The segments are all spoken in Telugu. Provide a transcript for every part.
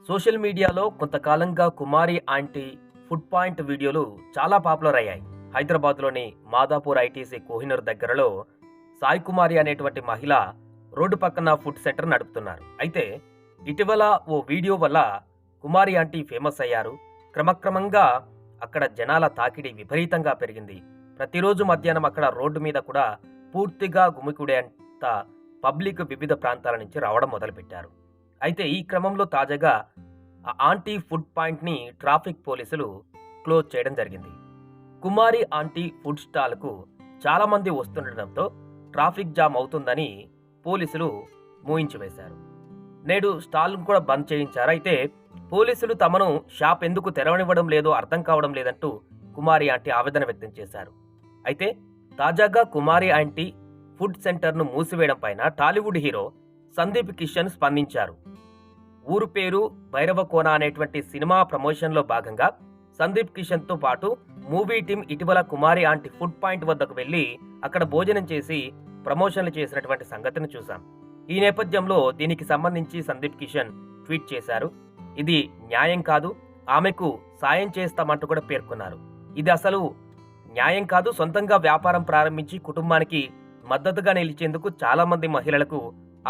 సోషల్ మీడియాలో కొంతకాలంగా కుమారి ఆంటీ ఫుడ్ పాయింట్ వీడియోలు చాలా పాపులర్ అయ్యాయి. హైదరాబాద్లోని మాదాపూర్ ఐటీసీ కోహినూర్ దగ్గరలో సాయి కుమారి అనేటువంటి మహిళ రోడ్డు పక్కన ఫుడ్ సెంటర్ నడుపుతున్నారు. అయితే ఇటీవల ఓ వీడియో వల్ల కుమారి ఆంటీ ఫేమస్ అయ్యారు. క్రమక్రమంగా అక్కడ జనాల తాకిడి విపరీతంగా పెరిగింది. ప్రతిరోజు మధ్యాహ్నం అక్కడ రోడ్డు మీద కూడా పూర్తిగా గుమికూడేంత పబ్లిక్ వివిధ ప్రాంతాల నుంచి రావడం మొదలుపెట్టారు. అయితే ఈ క్రమంలో తాజాగా ఆ ఆంటీ ఫుడ్ పాయింట్ని ట్రాఫిక్ పోలీసులు క్లోజ్ చేయడం జరిగింది. కుమారి ఆంటీ ఫుడ్ స్టాల్కు చాలా మంది వస్తుండటంతో ట్రాఫిక్ జామ్ అవుతుందని పోలీసులు మూయించి వేశారు. నేడు స్టాల్ను కూడా బంద్ చేయించారు. అయితే పోలీసులు తమను షాప్ ఎందుకు తెరవనివ్వడం లేదో అర్థం కావడం లేదంటూ కుమారి ఆంటీ ఆవేదన వ్యక్తం చేశారు. అయితే తాజాగా కుమారి ఆంటీ ఫుడ్ సెంటర్ను మూసివేయడం పైన టాలీవుడ్ హీరో సందీప్ కిషన్ స్పందించారు. ఊరు పేరు భైరవకోన అనేటువంటి సినిమా ప్రమోషన్లో భాగంగా సందీప్ కిషన్తో పాటు మూవీ టీం ఇటీవల కుమారి ఆంటీ ఫుడ్ పాయింట్ వద్దకు వెళ్లి అక్కడ భోజనం చేసి ప్రమోషన్లు చేసినటువంటి సంగతిని చూసాం. ఈ నేపథ్యంలో దీనికి సంబంధించి సందీప్ కిషన్ ట్వీట్ చేశారు. ఇది న్యాయం కాదు, ఆమెకు సాయం చేస్తామంటూ కూడా పేర్కొన్నారు. ఇది అసలు న్యాయం కాదు, సొంతంగా వ్యాపారం ప్రారంభించి కుటుంబానికి మద్దతుగా నిలిచేందుకు చాలా మంది మహిళలకు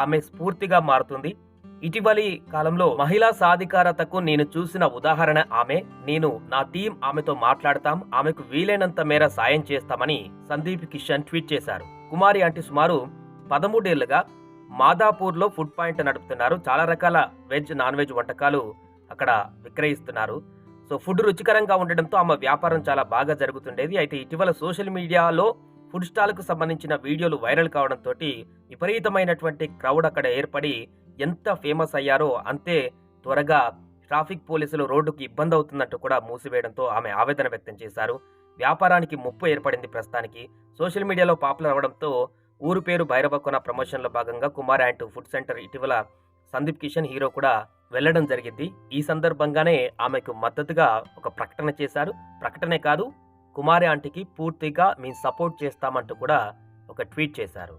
ఆమె స్ఫూర్తిగా మారుతుంది. ఇటీవలి కాలంలో మహిళా సాధికారతకు నేను చూసిన ఉదాహరణ ఆమె. నేను నా టీం ఆమెతో మాట్లాడతాం, ఆమెకు వీలైనంత మేర సాయం చేస్తామని సందీప్ కిషన్ ట్వీట్ చేశారు. కుమారి ఆంటీ సుమారు 13 ఏళ్లుగా మాదాపూర్లో ఫుడ్ పాయింట్ నడుపుతున్నారు. చాలా రకాల వెజ్ నాన్ వెజ్ వంటకాలు అక్కడ విక్రయిస్తున్నారు. సో ఫుడ్ రుచికరంగా ఉండడంతో ఆమె వ్యాపారం చాలా బాగా జరుగుతుండేది. అయితే ఇటీవల సోషల్ మీడియాలో ఫుడ్ స్టాల్కు సంబంధించిన వీడియోలు వైరల్ కావడంతో విపరీతమైనటువంటి క్రౌడ్ అక్కడ ఏర్పడి ఎంత ఫేమస్ అయ్యారో అంతే త్వరగా ట్రాఫిక్ పోలీసులు రోడ్డుకి ఇబ్బంది అవుతుందంటూ కూడా మూసివేయడంతో ఆమె ఆవేదన వ్యక్తం చేశారు. వ్యాపారానికి ముప్పు ఏర్పడింది. ప్రస్తుతానికి సోషల్ మీడియాలో పాపులర్ అవడంతో ఊరు పేరు భైరవకోన ప్రమోషన్లో భాగంగా కుమారి ఆంటీ ఫుడ్ సెంటర్ ఇటీవల సందీప్ కిషన్ హీరో కూడా వెళ్లడం జరిగింది. ఈ సందర్భంగానే ఆమెకు మద్దతుగా ఒక ప్రకటన చేశారు. ప్రకటనే కాదు, కుమారి ఆంటీకి పూర్తిగా మేము సపోర్ట్ చేస్తామంటూ కూడా ఒక ట్వీట్ చేశారు.